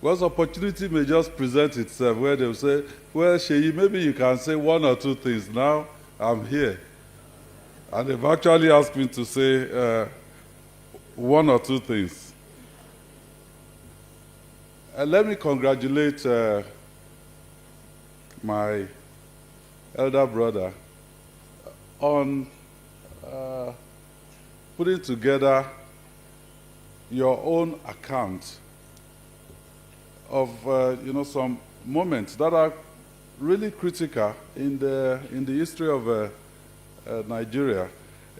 Because opportunity may just present itself where they'll say, well, Sheyi, maybe you can say one or two things. Now I'm here. And they've actually asked me to say one or two things. Let me congratulate my elder brother on putting together your own account of some moments that are really critical in the history of Nigeria.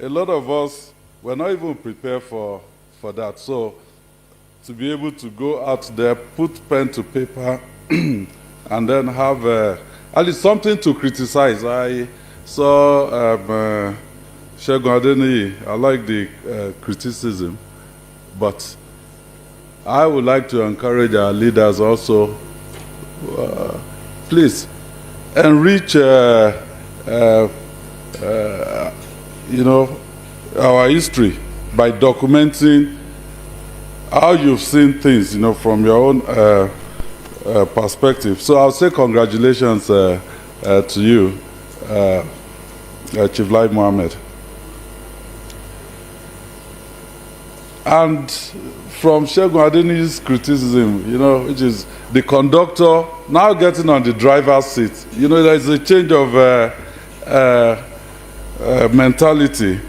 A lot of us were not even prepared for that. So to be able to go out there, put pen to paper, and then have at least something to criticize. I saw Segun Adeniyi. I like the criticism, but I would like to encourage our leaders also, please enrich our history by documenting how you've seen things, from your own perspective. So I'll say congratulations to you, Chief Lai Mohammed. And from Segun Adeniyi's criticism, which is the conductor now getting on the driver's seat, there's a change of mentality.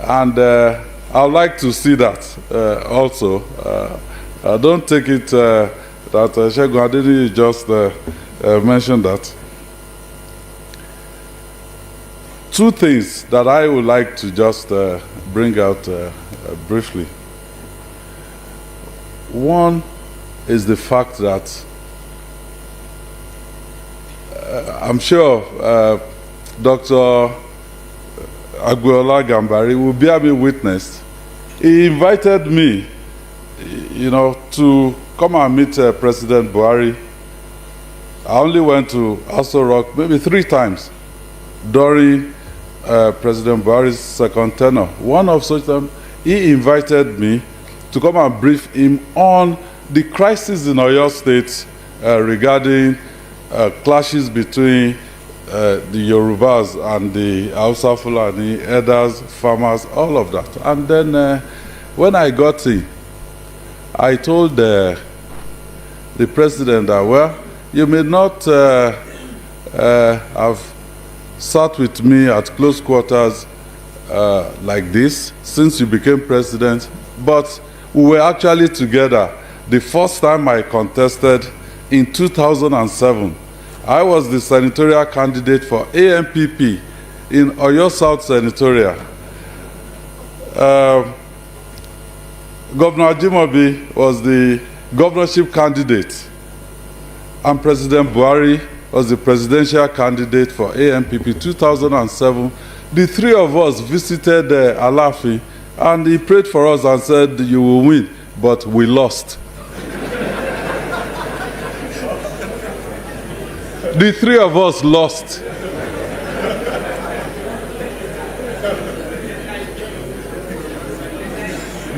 And I'd like to see that also. I don't take it that Segun Adeniyi just mentioned that. Two things that I would like to just bring out briefly. One is the fact that I'm sure Dr. Agboola Gambari will bear me witness. He invited me, to come and meet President Buhari. I only went to Aso Rock maybe 3 times during President Buhari's second tenure. One of such times, he invited me to come and brief him on the crisis in Oyo State regarding clashes between the Yorubas and the Hausa Fulani, elders, farmers, all of that. And then when I got in, I told the president that, well, you may not have sat with me at close quarters like this since you became president, but we were actually together the first time I contested in 2007. I was the senatorial candidate for AMPP in Oyo South Senatorial. Governor Ajimobi was the governorship candidate, and President Buhari was the presidential candidate for AMPP 2007. The 3 of us visited Alafi, and he prayed for us and said, you will win, but we lost. The 3 of us lost.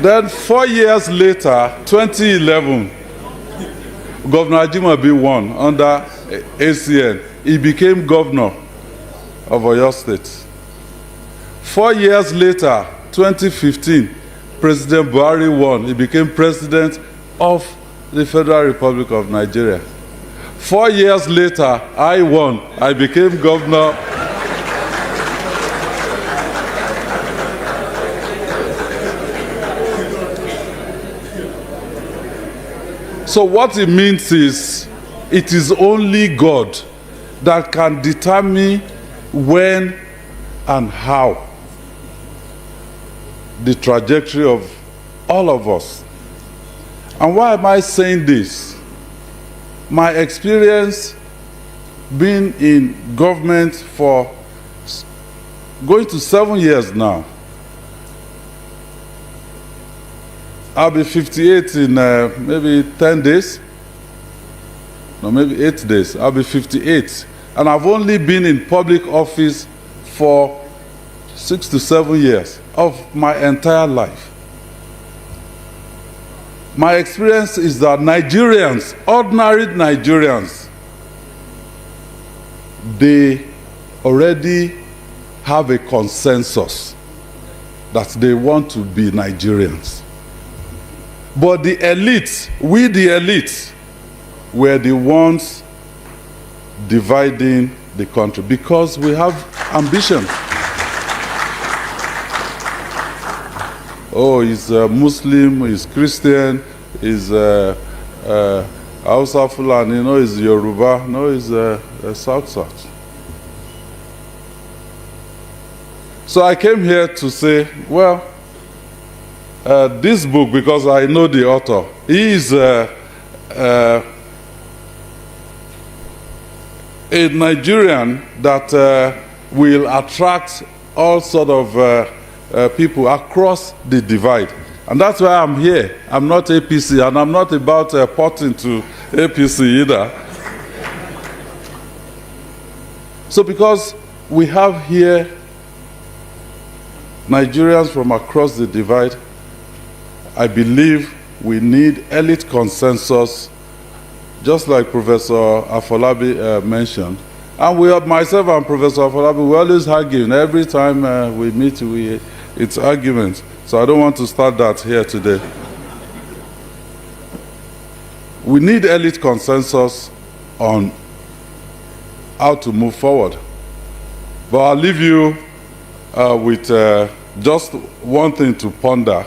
Then 4 years later, 2011, Governor Ajimobi won under ACN. He became governor of Oyo State. 4 years later, 2015, President Buhari won. He became president of the Federal Republic of Nigeria. 4 years later, I won. I became governor. So what it means is, it is only God that can determine when and how the trajectory of all of us. And why am I saying this? My experience being in government for going to 7 years now. I'll be 58 in maybe 10 days. No, maybe 8 days. I'll be 58. And I've only been in public office for 6 to 7 years of my entire life. my experience is that Nigerians, ordinary Nigerians, they already have a consensus that they want to be Nigerians. But the elites, we the elites, were the ones dividing the country because we have ambition. Oh, he's Muslim, he's Christian, he's Hausa Fulani, no, he's Yoruba, no, he's South. So I came here to say, well, this book, because I know the author, he is a Nigerian that will attract all sort of people across the divide. And that's why I'm here. I'm not APC, and I'm not about porting to APC either. So because we have here Nigerians from across the divide, I believe we need elite consensus, just like Professor Afolabi mentioned. And we have, myself and Professor Afolabi, we always argue. Every time we meet, it's arguments. So I don't want to start that here today. We need elite consensus on how to move forward. But I'll leave you with just one thing to ponder.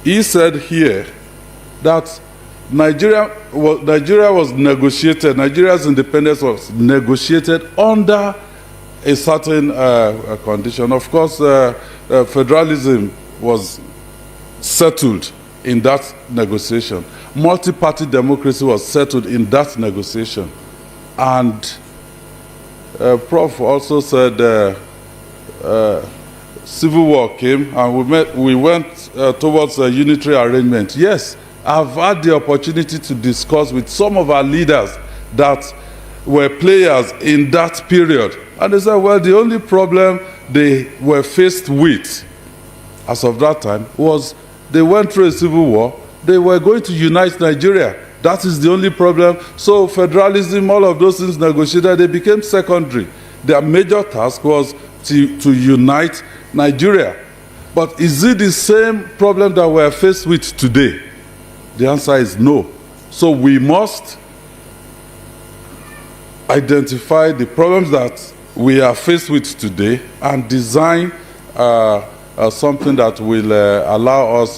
He said here that Nigeria was negotiated, Nigeria's independence was negotiated under a certain condition. Of course, federalism was settled in that negotiation. Multi-party democracy was settled in that negotiation. And Prof also said civil war came and we went towards a unitary arrangement. Yes, I've had the opportunity to discuss with some of our leaders that were players in that period. And they said, well, the only problem they were faced with as of that time was they went through a civil war. They were going to unite Nigeria. That is the only problem. So federalism, all of those things negotiated, they became secondary. Their major task was to unite Nigeria. But is it the same problem that we're faced with today? The answer is no. So we must identify the problems that we are faced with today and design something that will allow us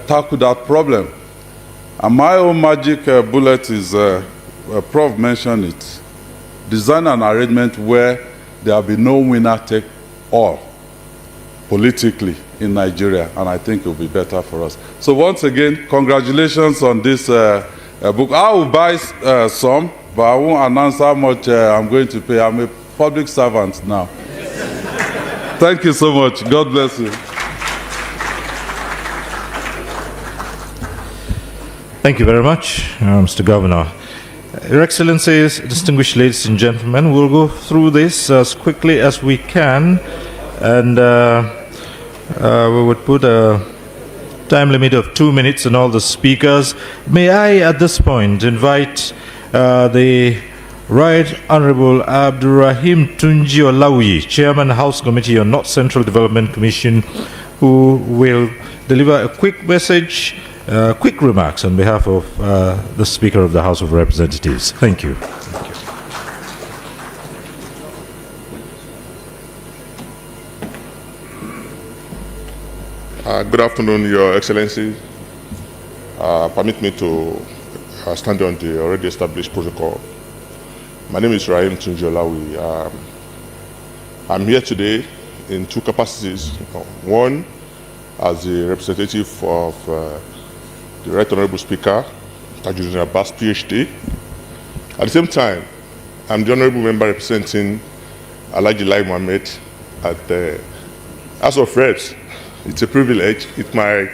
tackle that problem. And my own magic bullet is, Prof mentioned it, design an arrangement where there will be no winner take all politically in Nigeria, and I think it will be better for us. So once again, congratulations on this book. I will buy some, but I won't announce how much I'm going to pay. I'm a public servant now. Thank you so much. God bless you. Thank you very much, Mr. Governor. Your Excellencies, distinguished ladies and gentlemen, we'll go through this as quickly as we can, and we would put a time limit of 2 minutes on all the speakers. May I, at this point, invite the Right Honorable Abdurrahim Tunji Olawi, Chairman, House Committee on North Central Development Commission, who will deliver a quick message, quick remarks on behalf of the Speaker of the House of Representatives. Thank you. Good afternoon, Your Excellency. Permit me to stand on the already established protocol. My name is Rahim Tunjolawi. I'm here today in two capacities. One, as the representative of the Right Honorable Speaker, Tajuddin Abbas, PhD. At the same time, I'm the Honorable Member representing Alhaji Lai Mohammed at the House of Reps. It's a privilege. It's my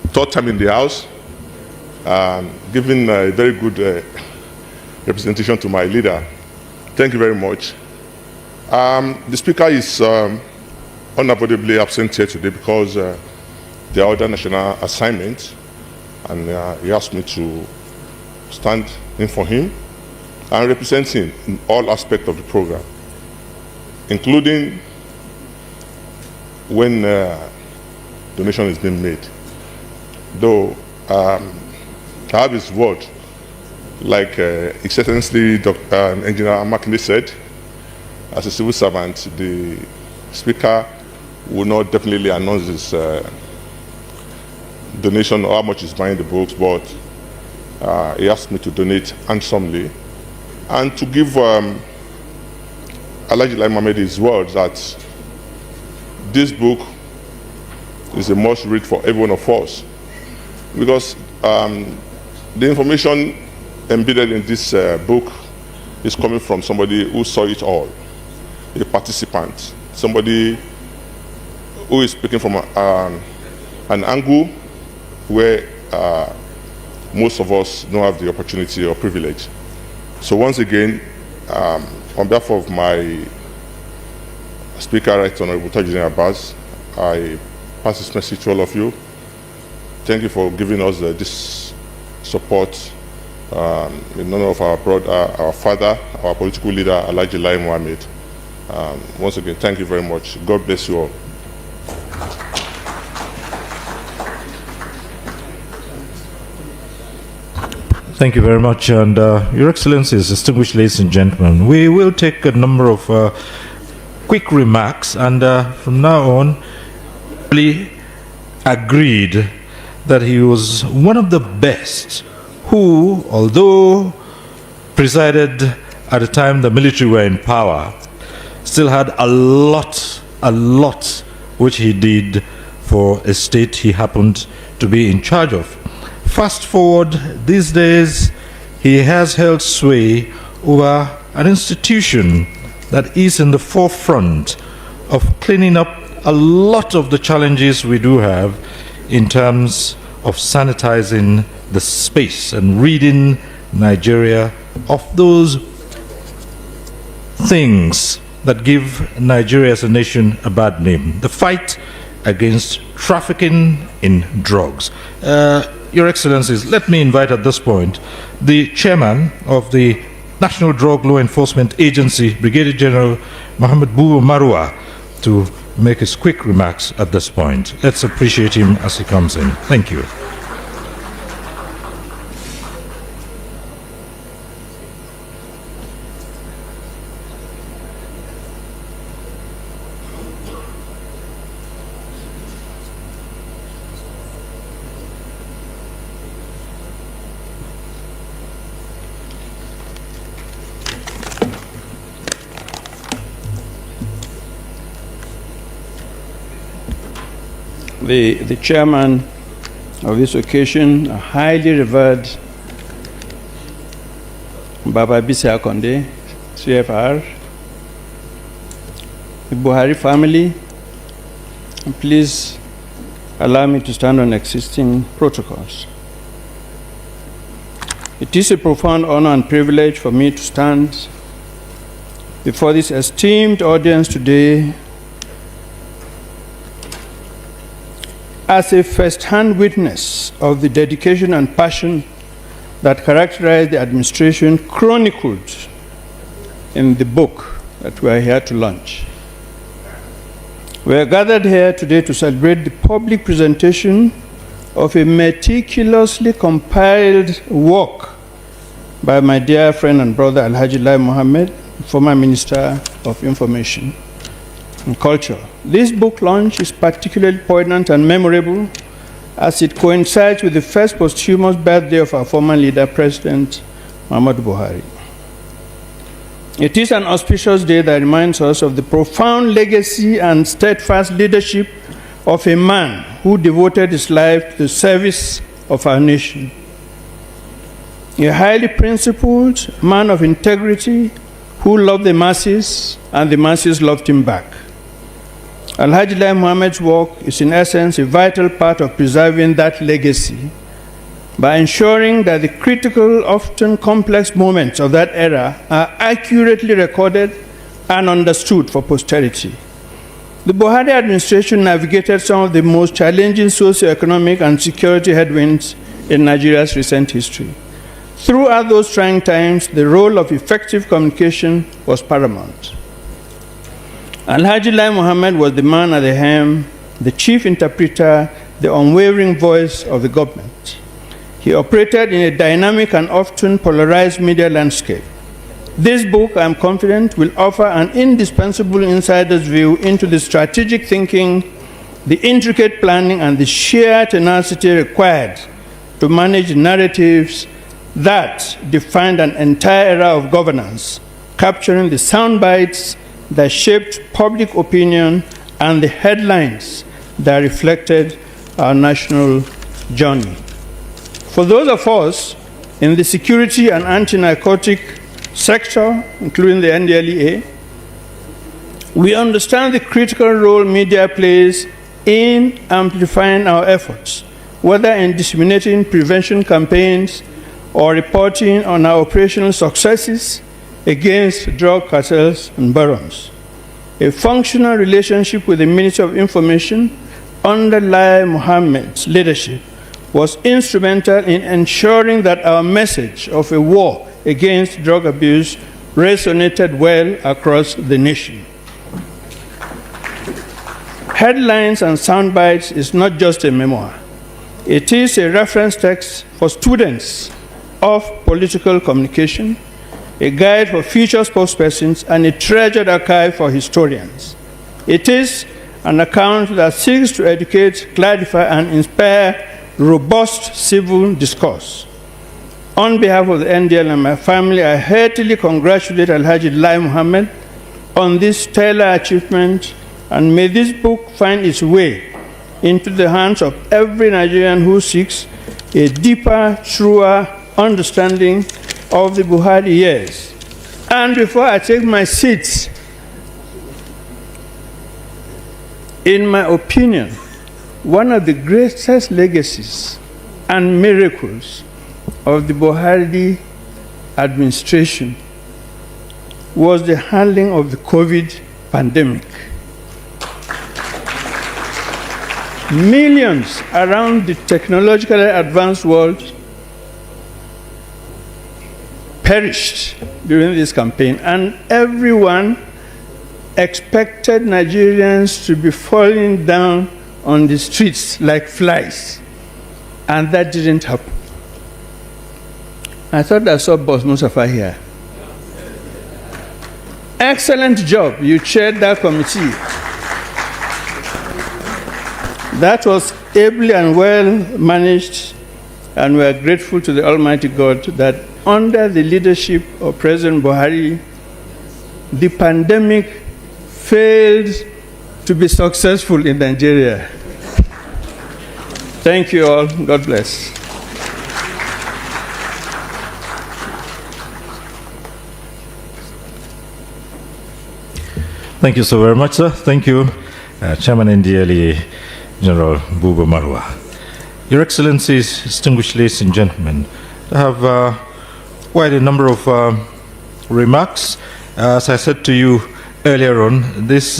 third time in the House, giving a very good representation to my leader. Thank you very much. The Speaker is unavoidably absent here today because the other national assignments, and he asked me to stand in for him and represent him in all aspects of the program, including when donation is being made. Though I have his word, like His Excellency Dr. Engineer Amakinde said, as a civil servant, the Speaker will not definitely announce his donation or how much he's buying the books, but he asked me to donate handsomely and to give Alhaji Lai Mohammed his word that this book is a must read for every one of us, because the information embedded in this book is coming from somebody who saw it all, a participant, somebody who is speaking from an angle where most of us don't have the opportunity or privilege. So once again, on behalf of my Speaker, Right Honorable Tajudeen Abbas, I pass this message to all of you. Thank you for giving us this support in honor of our brother, our father, our political leader, Alhaji Lai Mohammed. Once again, thank you very much. God bless you all. Thank you very much. And Your Excellencies, distinguished ladies and gentlemen, we will take a number of quick remarks, and from now on, really agreed that he was one of the best who, although presided at the time the military were in power, still had a lot which he did for a state he happened to be in charge of. Fast forward these days, he has held sway over an institution that is in the forefront of cleaning up a lot of the challenges we do have in terms of sanitizing the space and ridding Nigeria of those things that give Nigeria as a nation a bad name. The fight against trafficking in drugs. Your Excellencies, let me invite at this point the chairman of the National Drug Law Enforcement Agency, Brigadier General Mohammed Buba Marwa, to make his quick remarks at this point. Let's appreciate him as he comes in. Thank you. The chairman of this occasion, a highly revered Baba Bisi Akonde, CFR, the Buhari family, please allow me to stand on existing protocols. It is a profound honor and privilege for me to stand before this esteemed audience today as a first-hand witness of the dedication and passion that characterize the administration chronicled in the book that we are here to launch. We are gathered here today to celebrate the public presentation of a meticulously compiled work by my dear friend and brother Alhaji Lai Mohammed, former Minister of Information and Culture. This book launch is particularly poignant and memorable as it coincides with the first posthumous birthday of our former leader, President Muhammadu Buhari. It is an auspicious day that reminds us of the profound legacy and steadfast leadership of a man who devoted his life to the service of our nation. A highly principled man of integrity who loved the masses and the masses loved him back. Alhaji Lai Mohammed's work is in essence a vital part of preserving that legacy by ensuring that the critical, often complex moments of that era are accurately recorded and understood for posterity. The Buhari administration navigated some of the most challenging socioeconomic and security headwinds in Nigeria's recent history. Throughout those trying times, the role of effective communication was paramount. Alhaji Lai Mohammed was the man at the helm, the chief interpreter, the unwavering voice of the government. He operated in a dynamic and often polarized media landscape. This book, I'm confident, will offer an indispensable insider's view into the strategic thinking, the intricate planning, and the sheer tenacity required to manage narratives that defined an entire era of governance, capturing the soundbites that shaped public opinion and the headlines that reflected our national journey. For those of us in the security and anti-narcotic sector, including the NDLEA, we understand the critical role media plays in amplifying our efforts, whether in disseminating prevention campaigns or reporting on our operational successes against drug cartels and barons. A functional relationship with the Ministry of Information under Lai Mohammed's leadership was instrumental in ensuring that our message of a war against drug abuse resonated well across the nation. Headlines and Soundbites is not just a memoir. It is a reference text for students of political communication, a guide for future spokespersons, and a treasured archive for historians. It is an account that seeks to educate, clarify, and inspire robust civil discourse. On behalf of the NDL and my family, I heartily congratulate Alhaji Lai Mohammed on this stellar achievement, and may this book find its way into the hands of every Nigerian who seeks a deeper, truer understanding of the Buhari years. And before I take my seat, in my opinion, one of the greatest legacies and miracles of the Buhari administration was the handling of the COVID pandemic. Millions around the technologically advanced world perished during this campaign, and everyone expected Nigerians to be falling down on the streets like flies, and that didn't happen. I thought I saw Boss Mustafa here. Excellent job. You chaired that committee. That was ably and well managed, and we are grateful to the Almighty God that under the leadership of President Buhari, the pandemic failed to be successful in Nigeria. Thank you all. God bless. Thank you so very much, sir. Thank you, Chairman NDLEA, General Buba Marwa. Your Excellencies, distinguished ladies and gentlemen, I have quite a number of remarks. As I said to you earlier on, this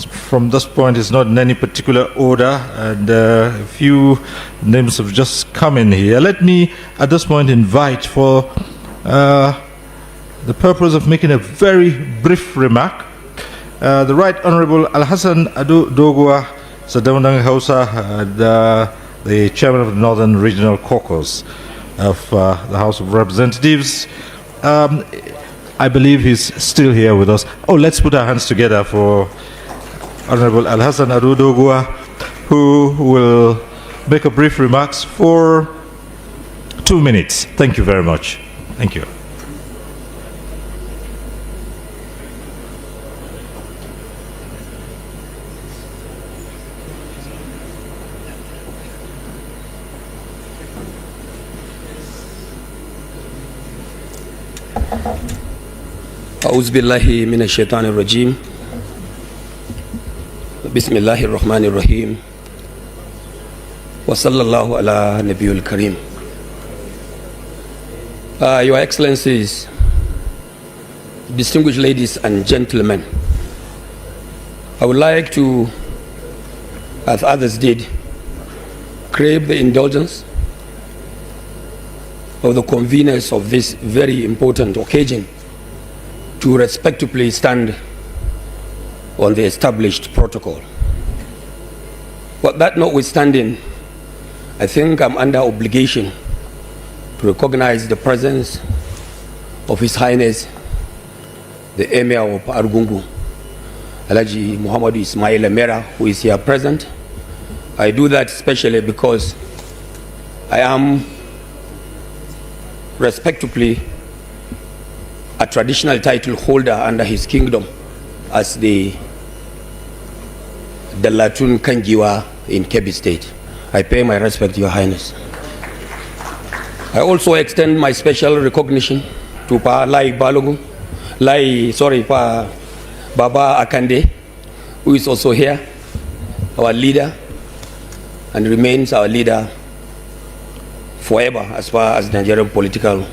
from this point is not in any particular order, and a few names have just come in here. Let me at this point invite, for the purpose of making a very brief remark, the Right Honorable Al-Hassan Ado Dogua Sadamandang Hausa, the Chairman of the Northern Regional Caucus of the House of Representatives. I believe he's still here with us. Oh, let's put our hands together for Honorable Al-Hassan Ado Dogua, who will make a brief remarks for 2 minutes. Thank you very much. Thank you. أعوذ بالله من الشيطان الرجيم بسم الله الرحمن الرحيم وصلى الله على نبي الكريم. Your Excellencies, distinguished ladies and gentlemen, I would like to, as others did, crave the indulgence of the conveners of this very important occasion to respectfully stand on the established protocol. But that notwithstanding, I think I'm under obligation to recognize the presence of His Highness, the Emir of Argungu, Alhaji Muhammad Ismail Emera, who is here present. I do that especially because I am respectively a traditional title holder under his kingdom as the Dalatun Kangiwa in Kebbi State. I pay my respect to Your Highness. I also extend my special recognition to Pa Lai Balogun, Pa Baba Akande, who is also here, our leader, and remains our leader forever as far as Nigerian political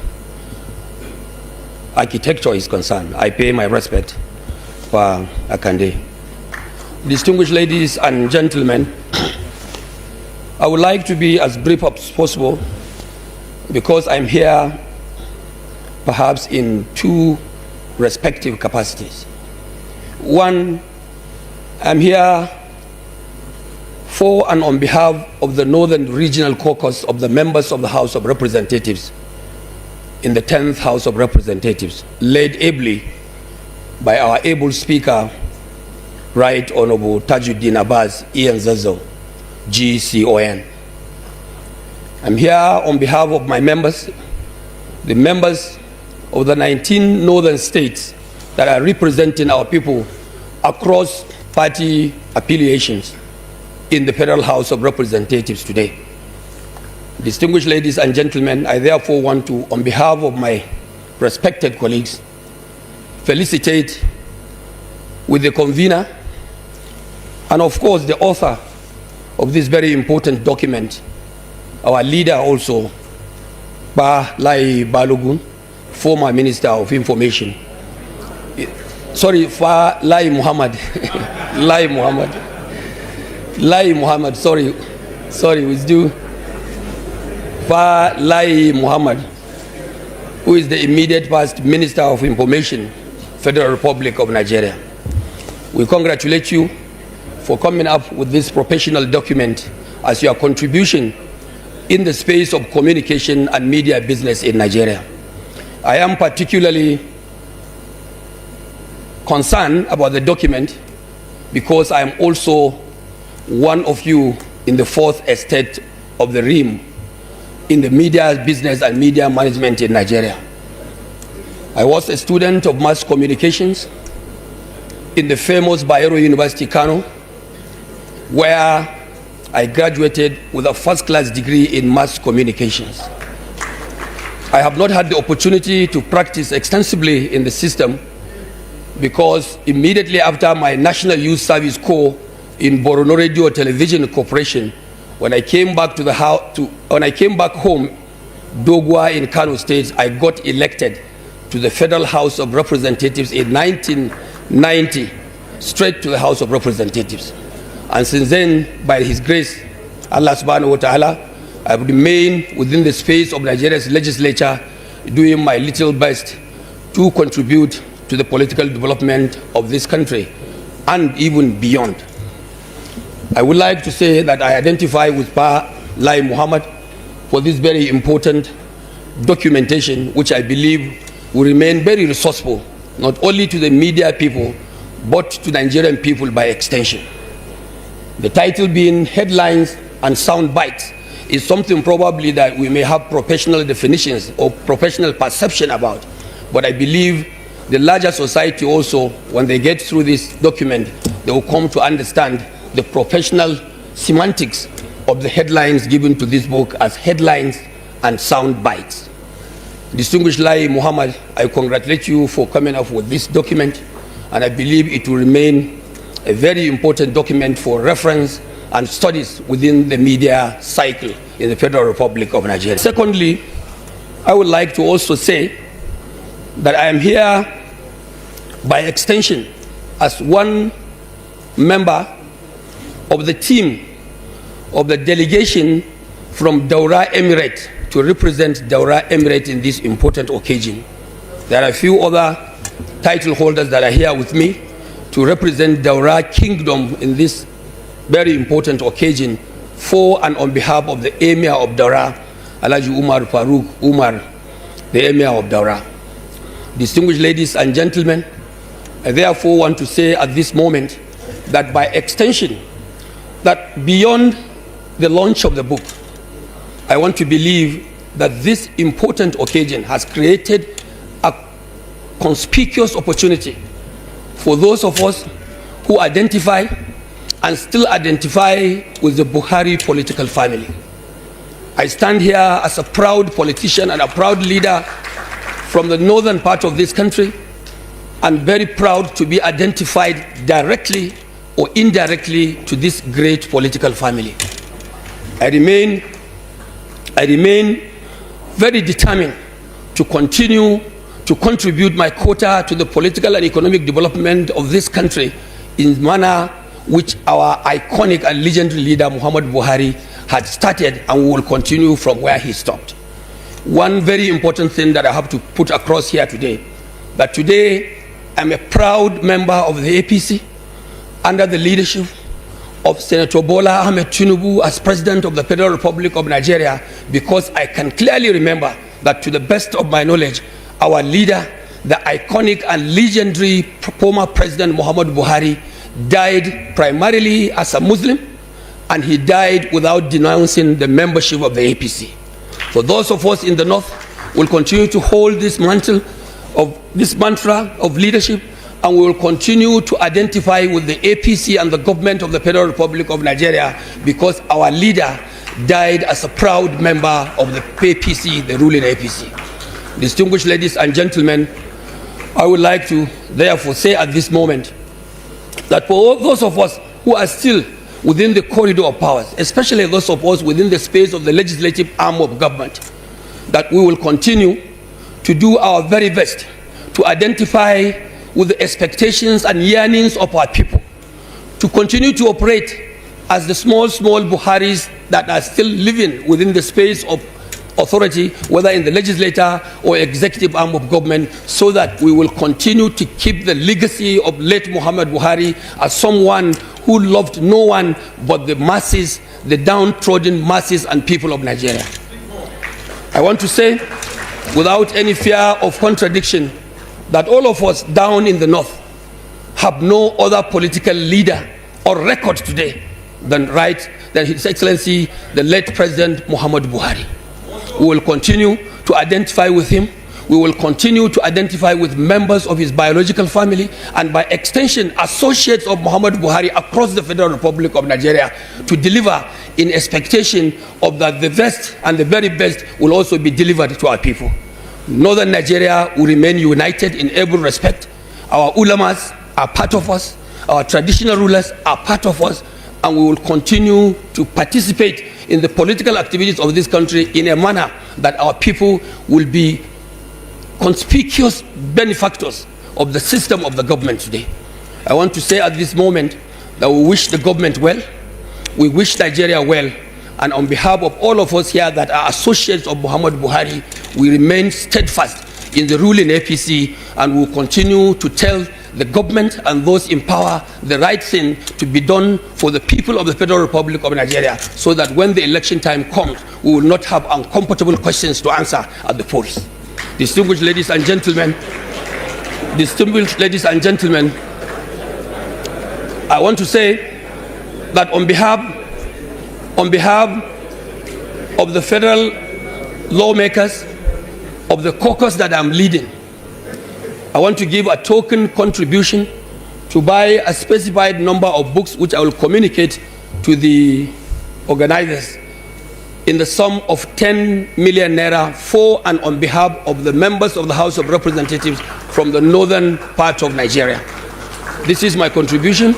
architecture is concerned. I pay my respect for Akande. Distinguished ladies and gentlemen, I would like to be as brief as possible because I'm here perhaps in two respective capacities. One, I'm here for and on behalf of the Northern Regional Caucus of the members of the House of Representatives in the 10th House of Representatives, led ably by our able Speaker, Right Honorable Tajuddin Abbas Ian Zazo, GCON. I'm here on behalf of my members, the members of the 19 northern states that are representing our people across party affiliations in the Federal House of Representatives today. Distinguished ladies and gentlemen, I therefore want to, on behalf of my respected colleagues, felicitate with the convener and of course the author of this very important document, our leader also, Ba Lai Balogun, former Minister of Information. Sorry, Fa Lai Muhammad. Lai Muhammad, sorry, with due. Fa Lai Muhammad, who is the immediate past Minister of Information, Federal Republic of Nigeria. We congratulate you for coming up with this professional document as your contribution in the space of communication and media business in Nigeria. I am particularly concerned about the document because I am also one of you in the fourth estate of the realm in the media business and media management in Nigeria. I was a student of mass communications in the famous Bayero University, Kano, where I graduated with a first-class degree in mass communications. I have not had the opportunity to practice extensively in the system because immediately after my National Youth Service Corps in Borno Radio Television Corporation, when I came back to when I came back home, Dogwa in Kano State, I got elected to the Federal House of Representatives in 1990, straight to the House of Representatives. And since then, by His grace, Allah subhanahu wa ta'ala, I've remained within the space of Nigeria's legislature, doing my little best to contribute to the political development of this country and even beyond. I would like to say that I identify with Pa Lai Muhammad for this very important documentation, which I believe will remain very resourceful, not only to the media people, but to Nigerian people by extension. The title being Headlines and Soundbites is something probably that we may have professional definitions or professional perception about. But I believe the larger society also, when they get through this document, they will come to understand the professional semantics of the headlines given to this book as headlines and sound bites. Distinguished Lai Muhammad, I congratulate you for coming up with this document, and I believe it will remain a very important document for reference and studies within the media cycle in the Federal Republic of Nigeria. Secondly, I would like to also say that I am here by extension as one member of the team of the delegation from Daura Emirate to represent Daura Emirate in this important occasion. There are a few other title holders that are here with me to represent Daura Kingdom in this very important occasion for and on behalf of the Emir of Daura, Alhaji Umar Farooq Umar, the Emir of Daura. Distinguished ladies and gentlemen, I therefore want to say at this moment that by extension, that beyond the launch of the book, I want to believe that this important occasion has created a conspicuous opportunity for those of us who identify and still identify with the Buhari political family. I stand here as a proud politician and a proud leader from the northern part of this country, and very proud to be identified directly or indirectly to this great political family. I remain very determined to continue to contribute my quota to the political and economic development of this country in the manner which our iconic and legendary leader Muhammad Buhari had started, and we will continue from where he stopped. One very important thing that I have to put across here today, that today I'm a proud member of the APC under the leadership of Senator Bola Ahmed Tinubu as President of the Federal Republic of Nigeria, because I can clearly remember that, to the best of my knowledge, our leader, the iconic and legendary former President Muhammad Buhari, died primarily as a Muslim, and he died without denouncing the membership of the APC. For those of us in the North, will continue to hold this mantle of this mantra of leadership, and we will continue to identify with the APC and the government of the Federal Republic of Nigeria, because our leader died as a proud member of the APC, the ruling APC. Distinguished ladies and gentlemen, I would like to therefore say at this moment that for all those of us who are still within the corridor of powers, especially those of us within the space of the legislative arm of government, that we will continue to do our very best to identify with the expectations and yearnings of our people, to continue to operate as the small Buharis that are still living within the space of authority, whether in the legislature or executive arm of government, so that we will continue to keep the legacy of late Muhammad Buhari as someone who loved no one but the masses, the downtrodden masses and people of Nigeria. I want to say, without any fear of contradiction, that all of us down in the North have no other political leader or record today than His Excellency, the late President Muhammad Buhari. We will continue to identify with him. We will continue to identify with members of his biological family, and by extension, associates of Muhammad Buhari across the Federal Republic of Nigeria, to deliver in expectation of that the best and the very best will also be delivered to our people. Northern Nigeria will remain united in every respect. Our ulamas are part of us. Our traditional rulers are part of us, and we will continue to participate in the political activities of this country in a manner that our people will be conspicuous benefactors of the system of the government today. I want to say at this moment that we wish the government well, we wish Nigeria well, and on behalf of all of us here that are associates of Muhammad Buhari, we remain steadfast in the ruling APC, and will continue to tell the government and those in power the right thing to be done for the people of the Federal Republic of Nigeria, so that when the election time comes, we will not have uncomfortable questions to answer at the polls. Distinguished ladies and gentlemen, I want to say that on behalf of the federal lawmakers, of the caucus that I'm leading, I want to give a token contribution to buy a specified number of books, which I will communicate to the organizers, in the sum of 10 million naira for and on behalf of the members of the House of Representatives from the northern part of Nigeria. This is my contribution,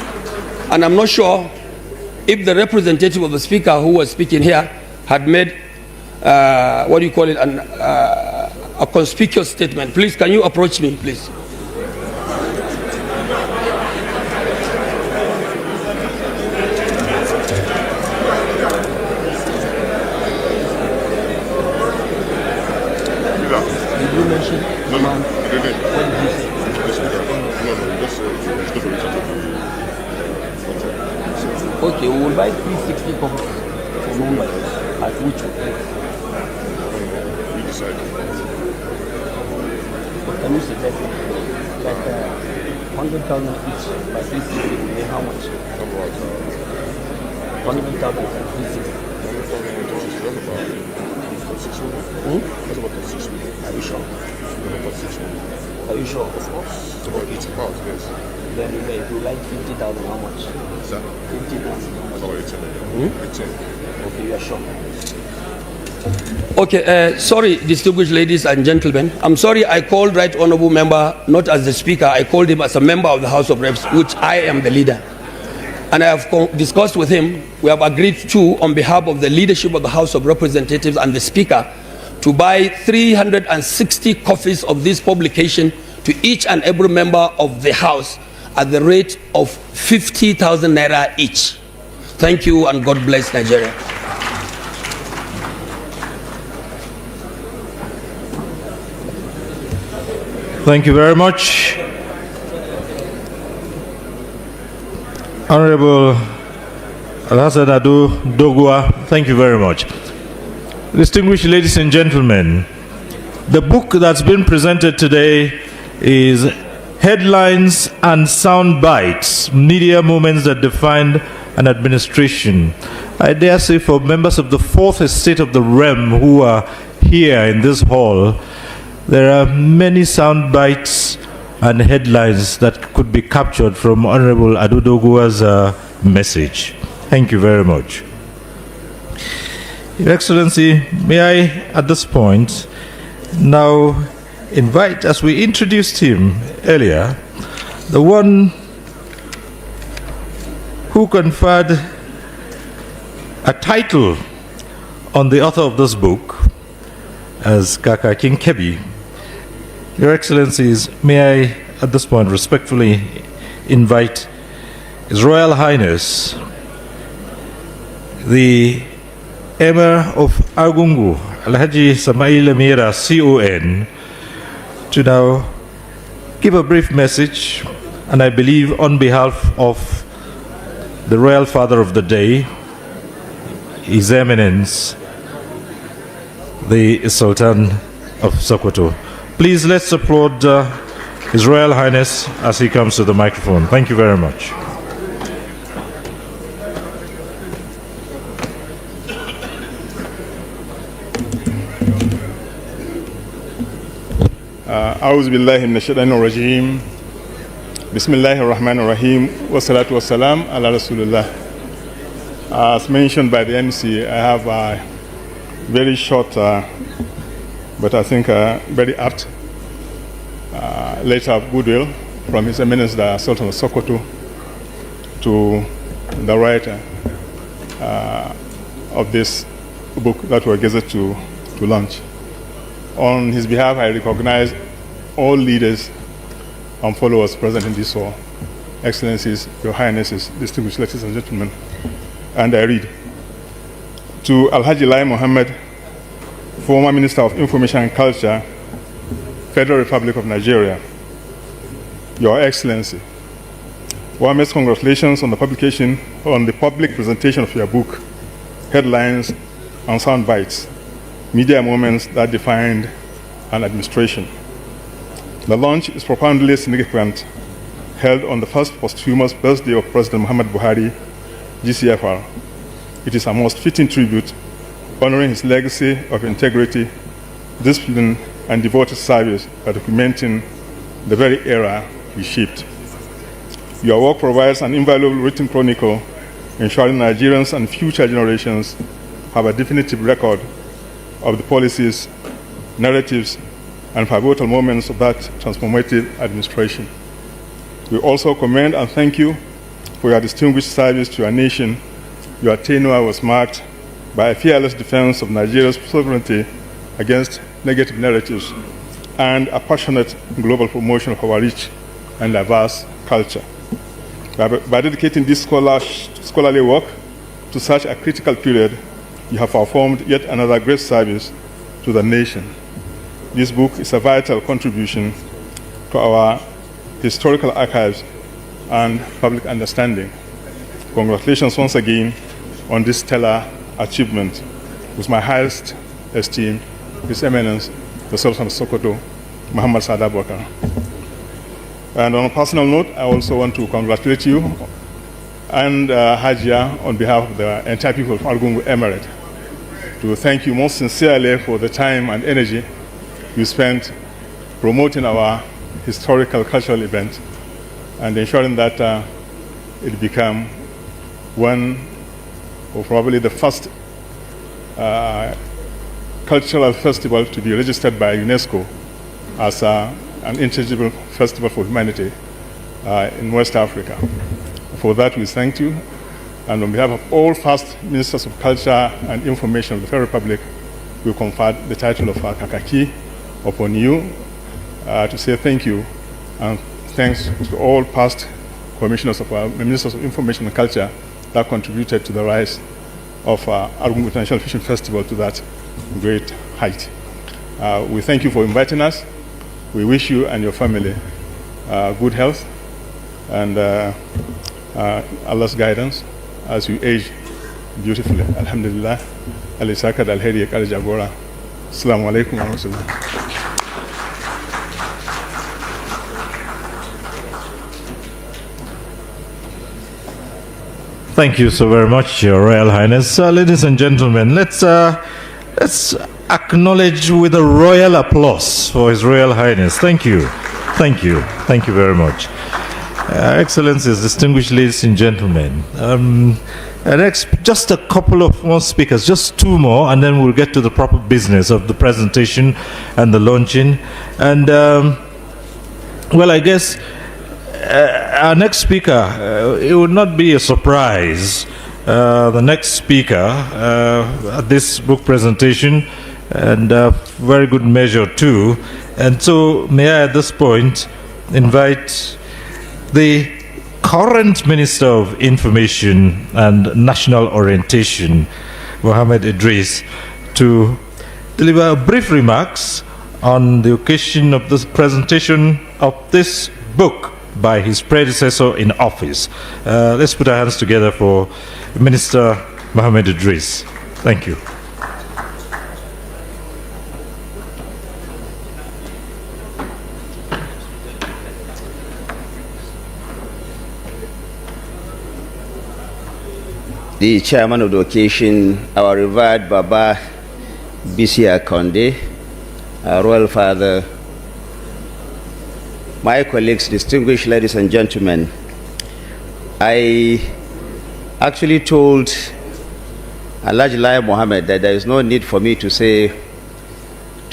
and I'm not sure if the representative of the speaker who was speaking here had made, a conspicuous statement. Please, can you approach me, please? Okay, we will buy 360 copies for Soundbites. At which one? You decide. What can you suggest? Like 100,000 each by 360, will be how much? About 100,000 by 360. 100,000 about 6 weeks. Are you sure? About 6 weeks. Are you sure? Of course. It's about 80 pounds, yes. Then if you like 50,000, how much? Is that? 50,000. It's about 18. 18. Okay, you are sure. Okay, sorry, distinguished ladies and gentlemen. I'm sorry I called Right Honorable Member not as the Speaker. I called him as a member of the House of Reps, which I am the leader. And I have discussed with him. We have agreed to, on behalf of the leadership of the House of Representatives and the Speaker, to buy 360 copies of this publication to each and every member of the House at the rate of 50,000 naira each. Thank you and God bless Nigeria. Thank you very much. Honorable Alhassan Ado Dogua, thank you very much. Distinguished ladies and gentlemen, the book that's been presented today is Headlines and Soundbites, Media Moments That Defined an Administration. I dare say for members of the fourth estate of the realm who are here in this hall, there are many sound bites and headlines that could be captured from Honorable Adudogua's message. Thank you very much. Your Excellency, may I at this point now invite, as we introduced him earlier, the one who conferred a title on the author of this book as Kaka King Kebi. Your Excellencies, may I at this point respectfully invite His Royal Highness, the Emir of Argungu, Alhaji Samail Amira, CON, to now give a brief message, and I believe on behalf of the Royal Father of the Day, His Eminence, the Sultan of Sokoto. Please let's applaud His Royal Highness as he comes to the microphone. Thank you very much. أعوذ بالله من الشيطان الرجيم بسم الله الرحمن الرحيم والصلاة والسلام على رسول الله. As mentioned by the MC, I have a very short but I think very apt letter of goodwill from His Eminence the Sultan of Sokoto to the writer of this book that we're gathered to launch. On his behalf, I recognize all leaders and followers present in this hall, Excellencies, Your Highnesses, distinguished ladies and gentlemen. And I read, to Alhaji Lai Mohammed, former Minister of Information and Culture, Federal Republic of Nigeria, Your Excellency, warmest congratulations on the publication, on the public presentation of your book, Headlines and Soundbites, Media Moments That Defined an Administration. The launch is profoundly significant, held on the first posthumous birthday of President Muhammad Buhari, GCFR. It is a most fitting tribute, honoring his legacy of integrity, discipline, and devoted service by documenting the very era he shaped. Your work provides an invaluable written chronicle, ensuring Nigerians and future generations have a definitive record of the policies, narratives, and pivotal moments of that transformative administration. We also commend and thank you for your distinguished service to our nation. Your tenure was marked by a fearless defense of Nigeria's sovereignty against negative narratives and a passionate global promotion of our rich and diverse culture. By dedicating this scholarly work to such a critical period, you have performed yet another great service to the nation. This book is a vital contribution to our historical archives and public understanding. congratulations once again on this stellar achievement. With my highest esteem, His Eminence, the Sultan of Sokoto, Muhammad Sada Bakar. And on a personal note, I also want to congratulate you and Hajia on behalf of the entire people of Argungu Emirate, to thank you most sincerely for the time and energy you spent promoting our historical cultural event and ensuring that it become one or probably the first cultural festival to be registered by UNESCO as an intangible festival for humanity in West Africa. For that, we thank you. And on behalf of all past Ministers of Culture and Information of the Federal Republic, we confer the title of Kakaki upon you to say thank you, and thanks to all past commissioners of Ministers of Information and Culture that contributed to the rise of Argungu International Fishing Festival to that great height. We thank you for inviting us. We wish you and your family good health and Allah's guidance as you age beautifully. Alhamdulillah. Alisaka dalheri kal jagora. Assalamu alaikum wa rahmatullah. Thank you so very much, Your Royal Highness. Ladies and gentlemen, let's acknowledge with a royal applause for His Royal Highness. Thank you. Thank you. Thank you very much. Excellencies, distinguished ladies and gentlemen. Next, just a couple of more speakers, just two more, and then we'll get to the proper business of the presentation and the launching. And, well, I guess our next speaker, it would not be a surprise. The next speaker at this book presentation, and very good measure too. And so may I at this point invite the current Minister of Information and National Orientation, Mohammed Idris, to deliver brief remarks on the occasion of this presentation of this book by his predecessor in office. Let's put our hands together for Minister Mohammed Idris. Thank you. The chairman of the occasion, our revered Baba Bisia Konde, our royal father, my colleagues, distinguished ladies and gentlemen, I actually told Alhaji Lai Mohammed that there is no need for me to say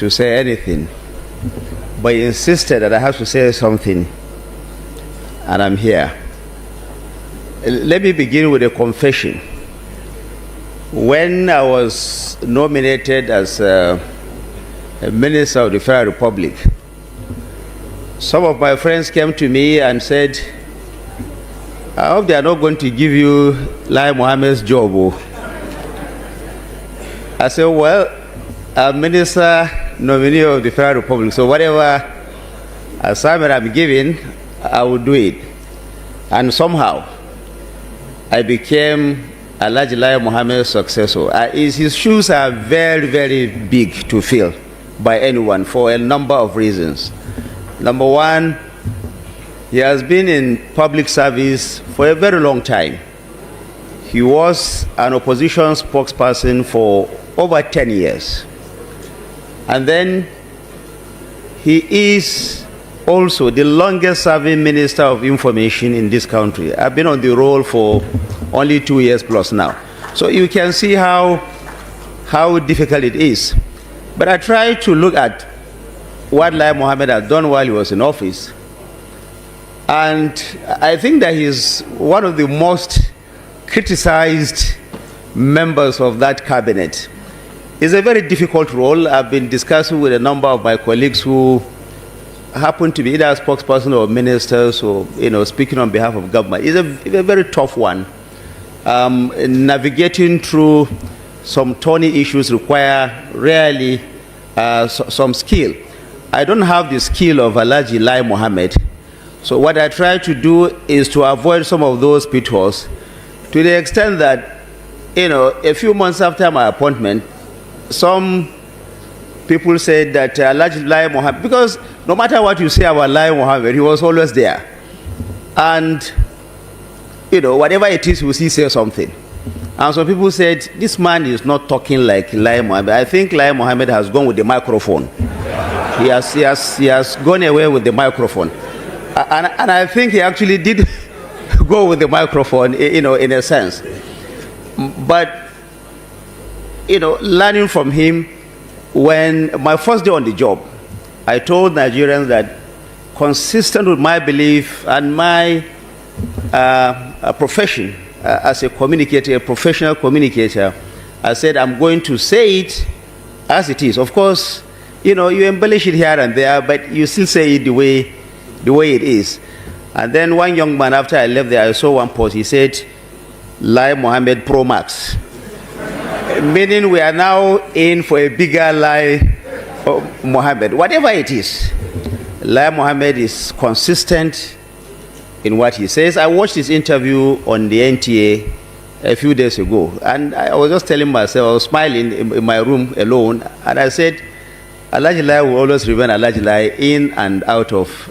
anything, but he insisted that I have to say something, and I'm here. Let me begin with a confession. When I was nominated as a Minister of the Federal Republic, some of my friends came to me and said, I hope they are not going to give you Lai Mohammed's job. I said, well, I'm Minister nominee of the Federal Republic, so whatever assignment I'm given, I will do it. And somehow, I became Alhaji Lai Mohammed's successor. His shoes are very, very big to fill by anyone for a number of reasons. Number one, he has been in public service for a very long time. He was an opposition spokesperson for over 10 years. And then he is also the longest serving Minister of Information in this country. I've been on the role for only 2 years plus now. So you can see how difficult it is. But I try to look at what Lai Mohammed had done while he was in office. And I think that he's one of the most criticized members of that cabinet. It's a very difficult role. I've been discussing with a number of my colleagues who happen to be either spokesperson or ministers or speaking on behalf of government. It's a very tough one. Navigating through some thorny issues require really some skill. I don't have the skill of Alhaji Lai Mohammed. So what I try to do is to avoid some of those pitfalls to the extent that, a few months after my appointment, some people said that Alhaji Lai Mohammed, because no matter what you say about Lai Mohammed, he was always there. And, whatever it is, he say something. And some people said, this man is not talking like Lai Mohammed. I think Lai Mohammed has gone with the microphone. He has gone away with the microphone. And I think he actually did go with the microphone, in a sense. But, learning from him, when my first day on the job, I told Nigerians that, consistent with my belief and my profession as a communicator, a professional communicator, I said, I'm going to say it as it is. Of course, you embellish it here and there, but you still say it the way it is. And then one young man, after I left there, I saw one post. He said, Lai Mohammed Pro Max. Meaning we are now in for a bigger Lai Mohammed. Whatever it is, Lai Mohammed is consistent in what he says. I watched his interview on the NTA a few days ago, and I was just telling myself, I was smiling in my room alone, and I said, Alhaji Lai will always remain Alhaji Lai in and out of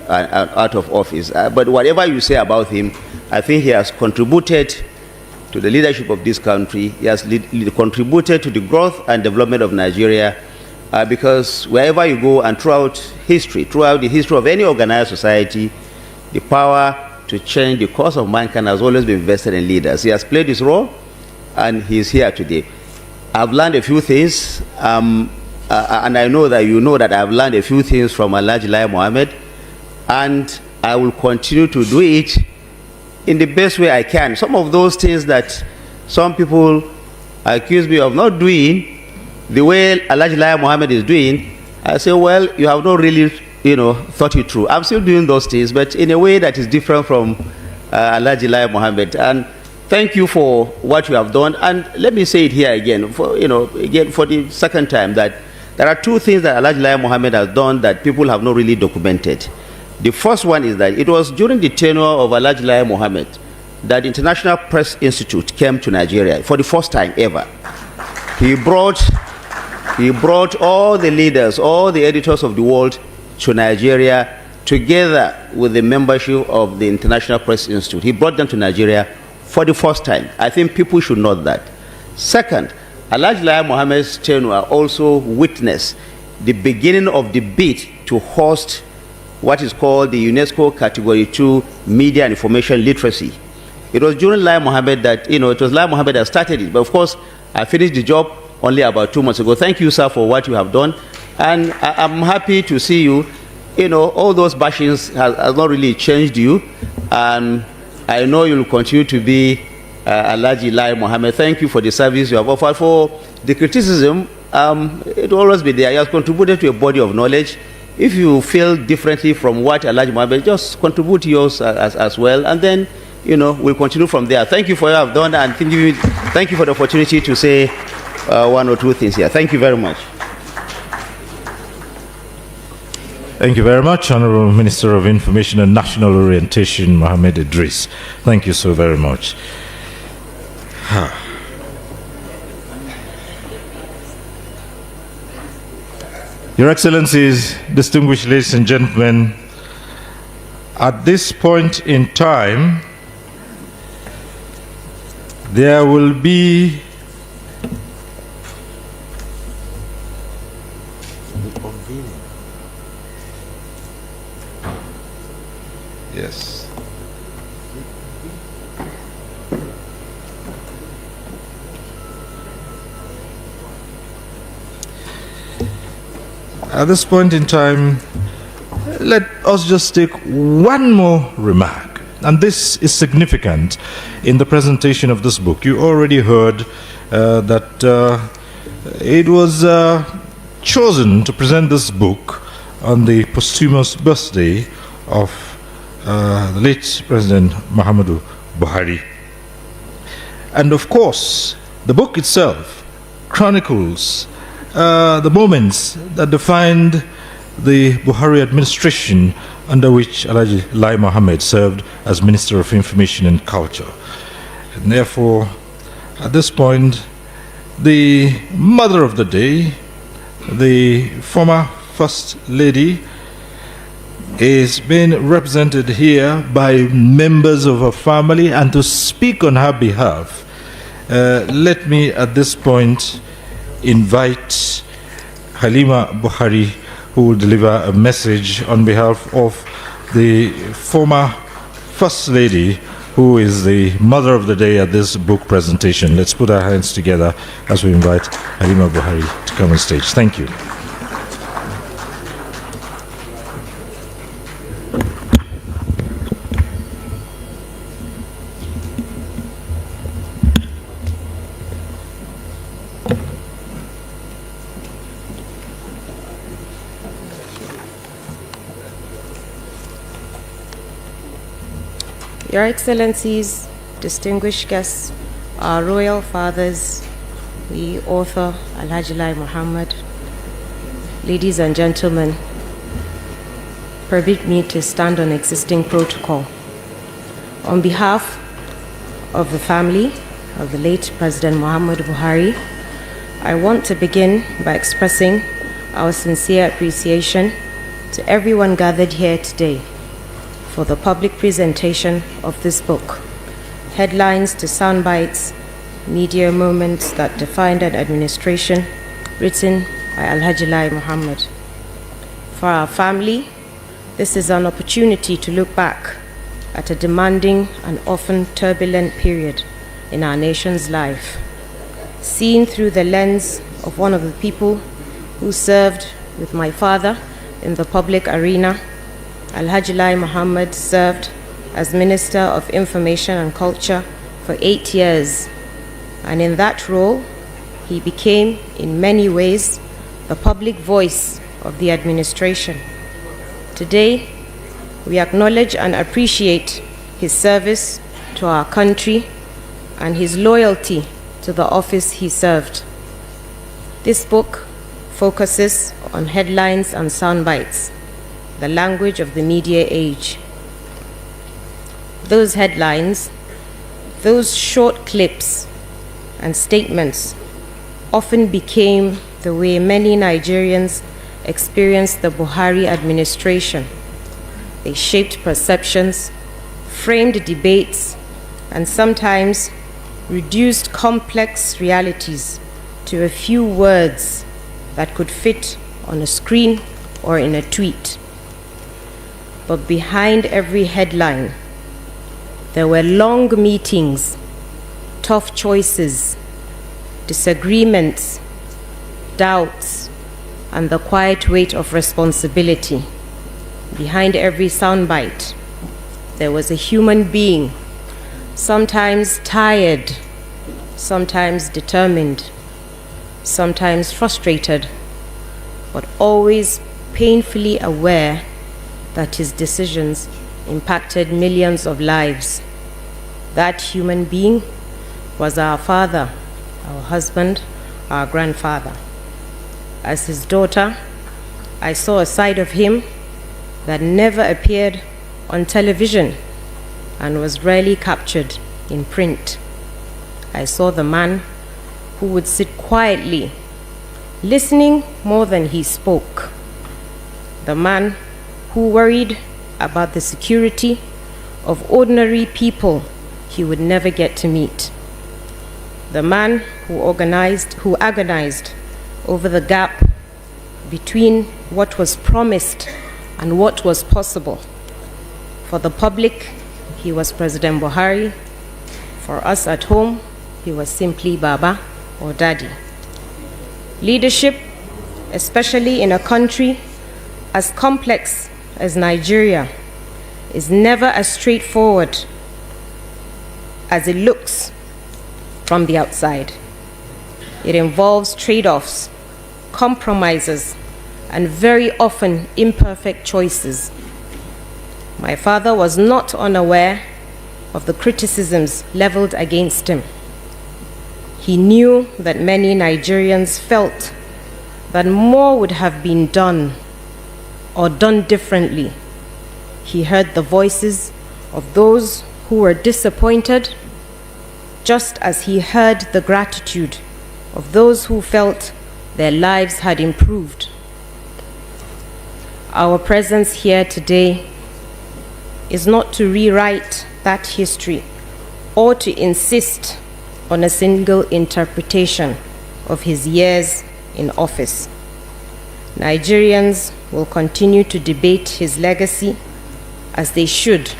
office. But whatever you say about him, I think he has contributed to the leadership of this country. He has contributed to the growth and development of Nigeria, because wherever you go and throughout the history of any organized society, the power to change the course of mankind has always been vested in leaders. He has played his role, and he is here today. I've learned a few things, and I know that you know that I've learned a few things from Alhaji Lai Mohammed, and I will continue to do it in the best way I can. Some of those things that some people accuse me of not doing, the way Alhaji Lai Mohammed is doing, I say, well, you have not really, thought it through. I'm still doing those things, but in a way that is different from Alhaji Lai Mohammed. And thank you for what you have done. And let me say it here again, for the second time, that there are two things that Alhaji Lai Mohammed has done that people have not really documented. The first one is that it was during the tenure of Alhaji Lai Mohammed that the International Press Institute came to Nigeria for the first time ever. He brought all the leaders, all the editors of the world to Nigeria together with the membership of the International Press Institute. He brought them to Nigeria for the first time. I think people should note that. Second, Alhaji Lai Mohammed's tenure also witnessed the beginning of the bid to host what is called the UNESCO Category 2 Media and Information Literacy. It was during Lai Mohammed that, it was Lai Mohammed that started it. But of course, I finished the job only about 2 months ago. Thank you, sir, for what you have done. And I'm happy to see you. All those bashings has not really changed you. And I know you'll continue to be Alhaji Lai Mohammed. Thank you for the service you have offered. For the criticism, it will always be there. You have contributed to a body of knowledge. If you feel differently from what Alhaji Mohammed, just contribute yours as well, and then, we'll continue from there. Thank you for what you have done, and thank you for the opportunity to say one or two things here. Thank you very much. Thank you very much, Honorable Minister of Information and National Orientation, Mohammed Idris. Thank you so very much. Your Excellencies, distinguished ladies and gentlemen, at this point in time, there will be yes. At this point in time, let us just take one more remark, and this is significant in the presentation of this book. You already heard that it was chosen to present this book on the posthumous birthday of the late President Muhammadu Buhari. And of course, the book itself chronicles the moments that defined the Buhari administration under which Alhaji Lai Mohammed served as Minister of Information and Culture. And therefore, at this point, the mother of the day, the former First Lady, is being represented here by members of her family, and to speak on her behalf, let me at this point invite Halima Buhari, who will deliver a message on behalf of the former First Lady, who is the mother of the day at this book presentation. Let's put our hands together as we invite Halima Buhari to come on stage. Thank you. Your Excellencies, distinguished guests, our royal fathers, the author Alhaji Lai Muhammad, ladies and gentlemen, permit me to stand on existing protocol. On behalf of the family of the late President Muhammad Buhari, I want to begin by expressing our sincere appreciation to everyone gathered here today for the public presentation of this book, Headlines to Soundbites, Media Moments That Defined an Administration, written by Alhaji Lai Muhammad. For our family, this is an opportunity to look back at a demanding and often turbulent period in our nation's life, seen through the lens of one of the people who served with my father in the public arena. Alhaji Lai Muhammad served as Minister of Information and Culture for 8 years, and in that role, he became, in many ways, the public voice of the administration. Today, we acknowledge and appreciate his service to our country and his loyalty to the office he served. This book focuses on headlines and soundbites, the language of the media age. Those headlines, those short clips and statements often became the way many Nigerians experienced the Buhari administration. They shaped perceptions, framed debates, and sometimes reduced complex realities to a few words that could fit on a screen or in a tweet. But behind every headline, there were long meetings, tough choices, disagreements, doubts, and the quiet weight of responsibility. Behind every soundbite, there was a human being, sometimes tired, sometimes determined, sometimes frustrated, but always painfully aware that his decisions impacted millions of lives. That human being was our father, our husband, our grandfather. As his daughter, I saw a side of him that never appeared on television and was rarely captured in print. I saw the man who would sit quietly, listening more than he spoke. The man who worried about the security of ordinary people he would never get to meet. The man who agonized over the gap between what was promised and what was possible. For the public, he was President Buhari. For us at home, he was simply Baba or Daddy. Leadership, especially in a country as complex as Nigeria, is never as straightforward as it looks from the outside. It involves trade-offs, compromises, and very often imperfect choices. My father was not unaware of the criticisms leveled against him. He knew that many Nigerians felt that more would have been done or done differently. He heard the voices of those who were disappointed just as he heard the gratitude of those who felt their lives had improved. Our presence here today is not to rewrite that history or to insist on a single interpretation of his years in office. Nigerians will continue to debate his legacy as they should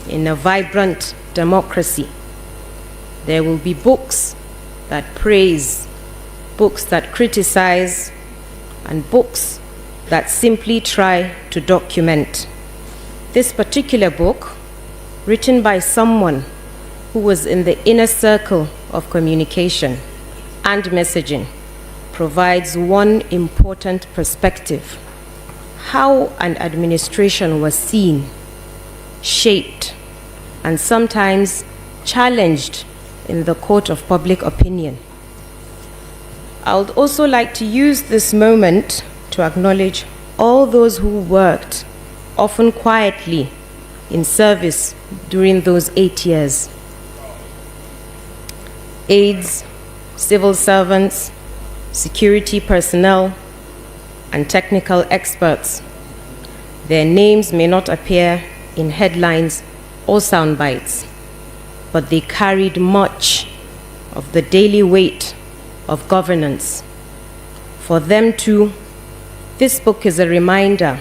in a vibrant democracy. There will be books that praise, books that criticize, and books that simply try to document. This particular book, written by someone who was in the inner circle of communication and messaging, provides one important perspective: how an administration was seen, shaped, and sometimes challenged in the court of public opinion. I would also like to use this moment to acknowledge all those who worked, often quietly, in service during those 8 years. Aides, civil servants, security personnel, and technical experts. Their names may not appear in headlines or soundbites, but they carried much of the daily weight of governance. For them too, this book is a reminder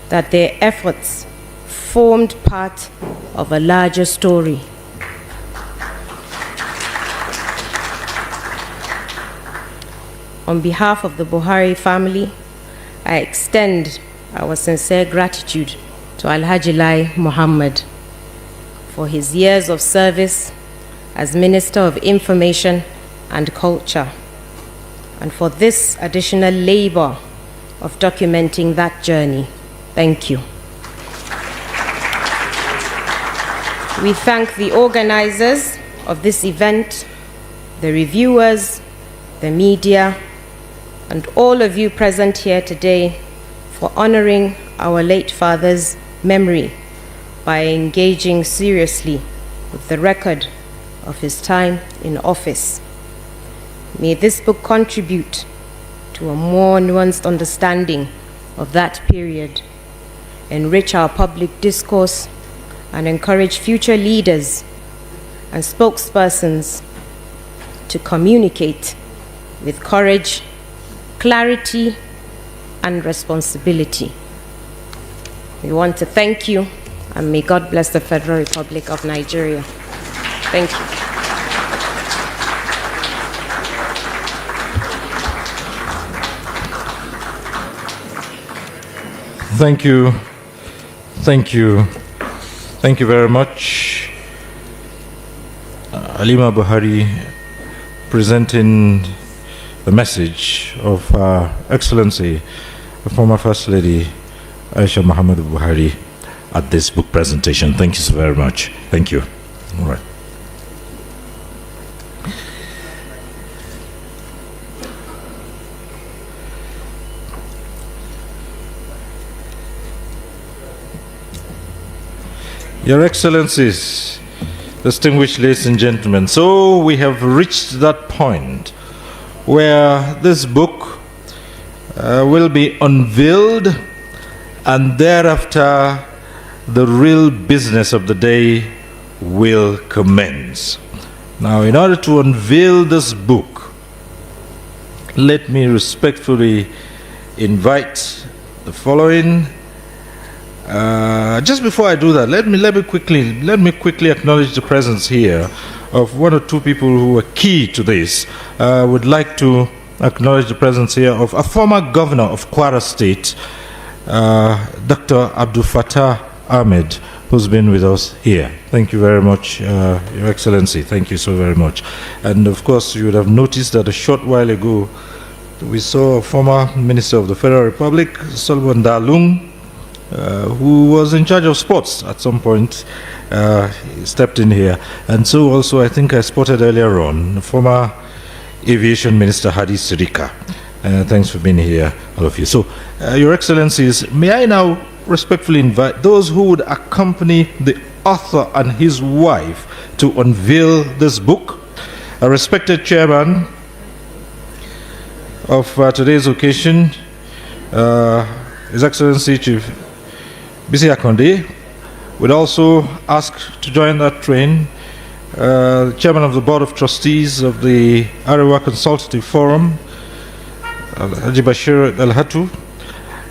that their efforts formed part of a larger story. On behalf of the Buhari family, I extend our sincere gratitude to Alhaji Lai Muhammad for his years of service as Minister of Information and Culture, and for this additional labor of documenting that journey. Thank you. We thank the organizers of this event, the reviewers, the media, and all of you present here today for honoring our late father's memory by engaging seriously with the record of his time in office. May this book contribute to a more nuanced understanding of that period, enrich our public discourse, and encourage future leaders and spokespersons to communicate with courage, clarity, and responsibility. We want to thank you, and may God bless the Federal Republic of Nigeria. Thank you. Thank you. Thank you. Thank you very much. Halima Buhari, presenting the message of Excellency, the former First Lady Aisha Muhammad Buhari at this book presentation. Thank you so very much. Thank you. All right. Your Excellencies, distinguished ladies and gentlemen, so we have reached that point where this book will be unveiled, and thereafter the real business of the day will commence. Now, in order to unveil this book, let me respectfully invite the following. Just before I do that, let me quickly acknowledge the presence here of one or two people who are key to this. I would like to acknowledge the presence here of a former governor of Kwara State, Dr. Abdul Fattah Ahmed, who's been with us here. Thank you very much, Your Excellency. Thank you so very much. And of course, you would have noticed that a short while ago, we saw a former Minister of the Federal Republic, Solomon Dalung, who was in charge of sports at some point, stepped in here. And so also, I think I spotted earlier on, the former Aviation Minister Hadi Sirika. Thanks for being here, all of you. So, Your Excellencies, may I now respectfully invite those who would accompany the author and his wife to unveil this book. A respected chairman of today's occasion, His Excellency Chief Bisi Akonde, would also ask to join that train Chairman of the Board of Trustees of the Arewa Consultative Forum, Haji Bashir El-Hatu,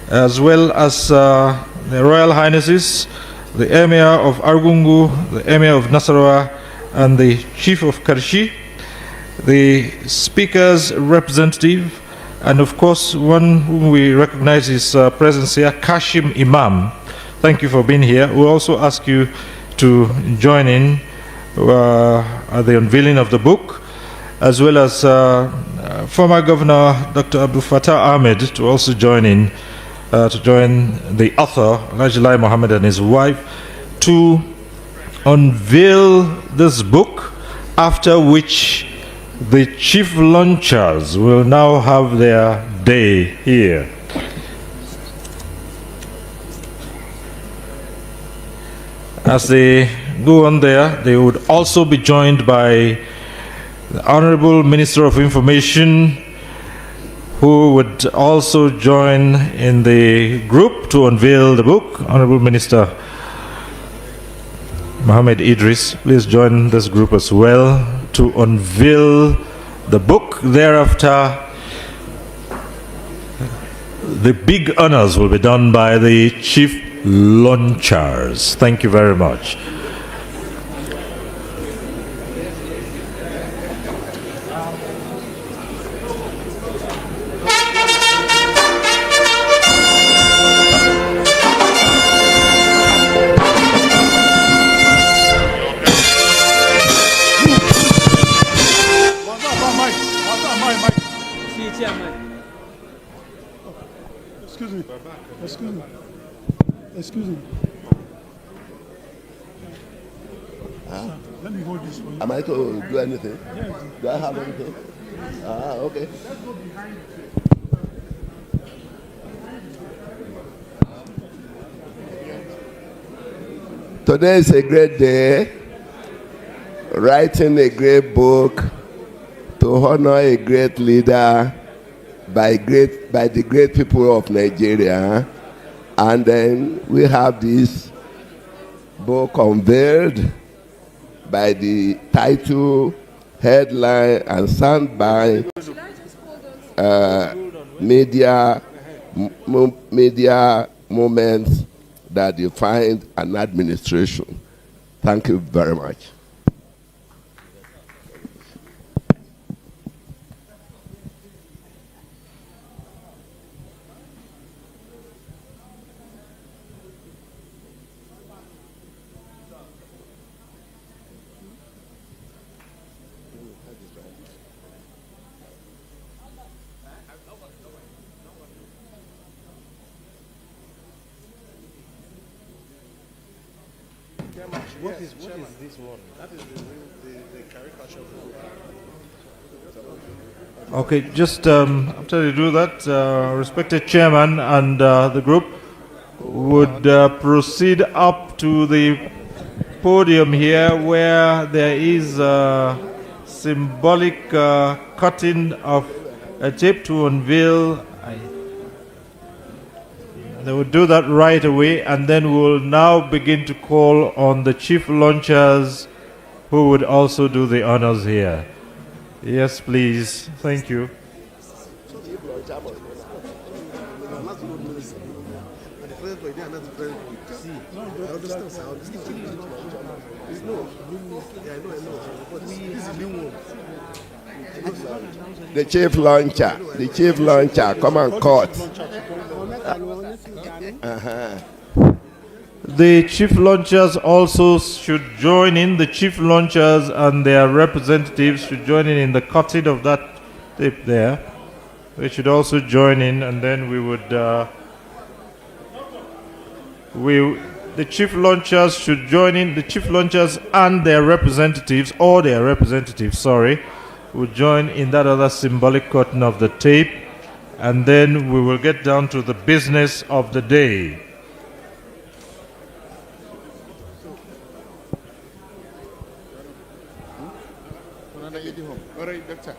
as well as the Royal Highnesses, the Emir of Argungu, the Emir of Nasarawa, and the Chief of Karshi, the Speaker's representative, and of course one whom we recognize his presence here, Kashim Imam. Thank you for being here. We'll also ask you to join in at the unveiling of the book, as well as former Governor Dr. Abdul Fattah Ahmed to also join in, to join the author, Najilai Mohammed, and his wife, to unveil this book, after which the chief launchers will now have their day here. As they go on there, they would also be joined by the Honorable Minister of Information, who would also join in the group to unveil the book. Honorable Minister Mohammed Idris, please join this group as well to unveil the book. Thereafter, the big honors will be done by the chief launchers. Thank you very much. Excuse me. Excuse me. Excuse me. Let me hold this one. Am I to do anything? Yes. Do I have anything? Okay. Today is a great day. Writing a great book to honor a great leader by the great people of Nigeria. And then we have this book unveiled by the title, headline, and soundbite, media moments that define an administration. Thank you very much. What is this one? That is the caricature. Okay, just after you do that, respected chairman and the group would proceed up to the podium here, where there is a symbolic cutting of a tape to unveil. They would do that right away, and then we'll now begin to call on the chief launchers, who would also do the honors here. Yes, please. Thank you. The chief launcher, come on, court. The chief launchers also should join in. The chief launchers and their representatives should join in the cutting of that tape there. They should also join in, and then we would the chief launchers should join in. The chief launchers and their representatives, or their representatives, sorry, would join in that other symbolic cutting of the tape, and then we will get down to the business of the day. All right, doctor.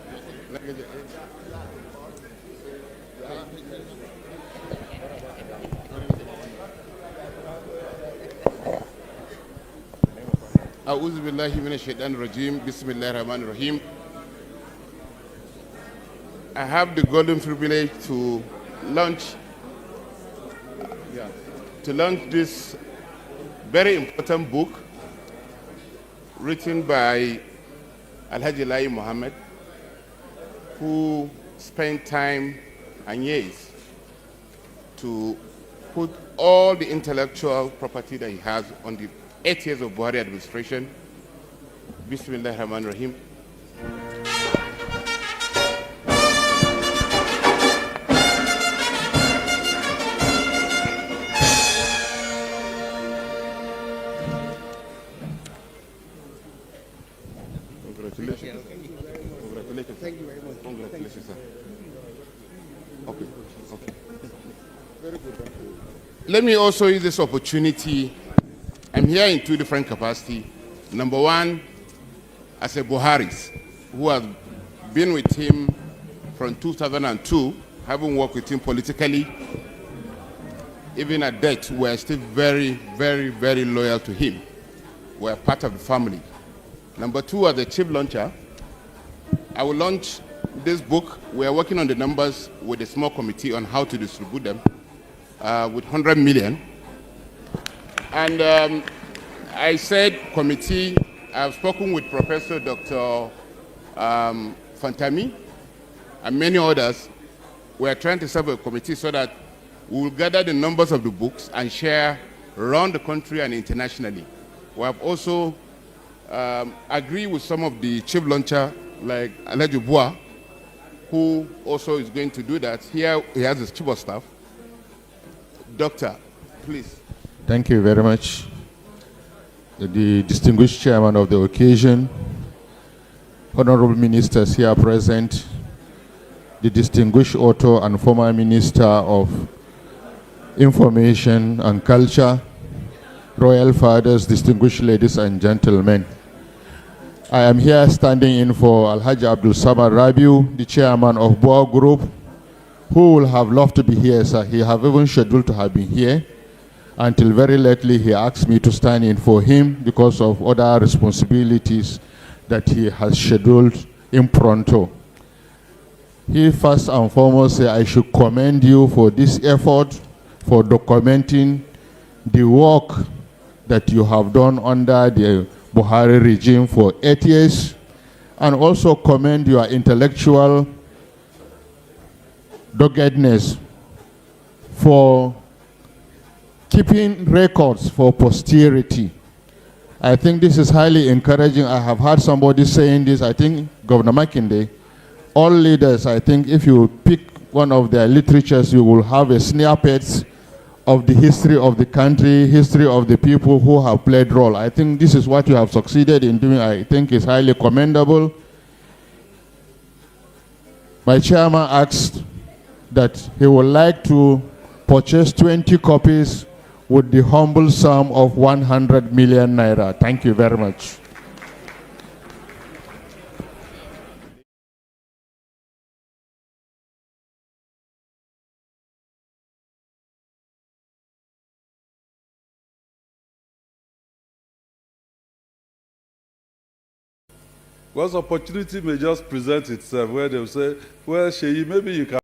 أعوذ بالله من الشيطان الرجيم بسم الله الرحمن الرحيم. I have the golden privilege to launch this very important book written by Alhaji Lai Mohammed, who spent time and years to put all the intellectual property that he has on the 8 years of Buhari administration. Bismillah ar-Rahman ar-Rahim. Congratulations. Congratulations. Thank you very much. Congratulations, sir. Okay. Okay. Very good. Let me also use this opportunity. I'm here in two different capacities. Number one, as a Buharis, who has been with him from 2002, having worked with him politically, even at death, we're still very, very, very loyal to him. We're part of the family. Number two, as the chief launcher, I will launch this book. We are working on the numbers with a small committee on how to distribute them with 100 million. And I said committee, I've spoken with Professor Dr. Fantami and many others. We are trying to set up a committee so that we will gather the numbers of the books and share around the country and internationally. We have also agreed with some of the chief launcher, like Alhaji Bua, who also is going to do that. Here he has his chief of staff. Doctor, please. Thank you very much. The distinguished chairman of the occasion, honorable ministers here present, the distinguished author and former minister of information and culture, royal fathers, distinguished ladies and gentlemen. I am here standing in for Alhaji Abdul Samad Rabiu, the chairman of Boa Group, who will have loved to be here, sir. He have even scheduled to have been here. Until very lately, he asked me to stand in for him because of other responsibilities that he has scheduled in pronto. He first and foremost said I should commend you for this effort, for documenting the work that you have done under the Buhari regime for 8 years, and also commend your intellectual doggedness for keeping records for posterity. I think this is highly encouraging. I have heard somebody saying this, I think Governor Makinde, all leaders, I think if you pick one of their literatures, you will have a snippet of the history of the country, history of the people who have played role. I think this is what you have succeeded in doing. I think is highly commendable. My chairman asked that he would like to purchase 20 copies with the humble sum of 100 million naira. Thank you very much. Because opportunity may just present itself where they will say, well, Sheyi, maybe you can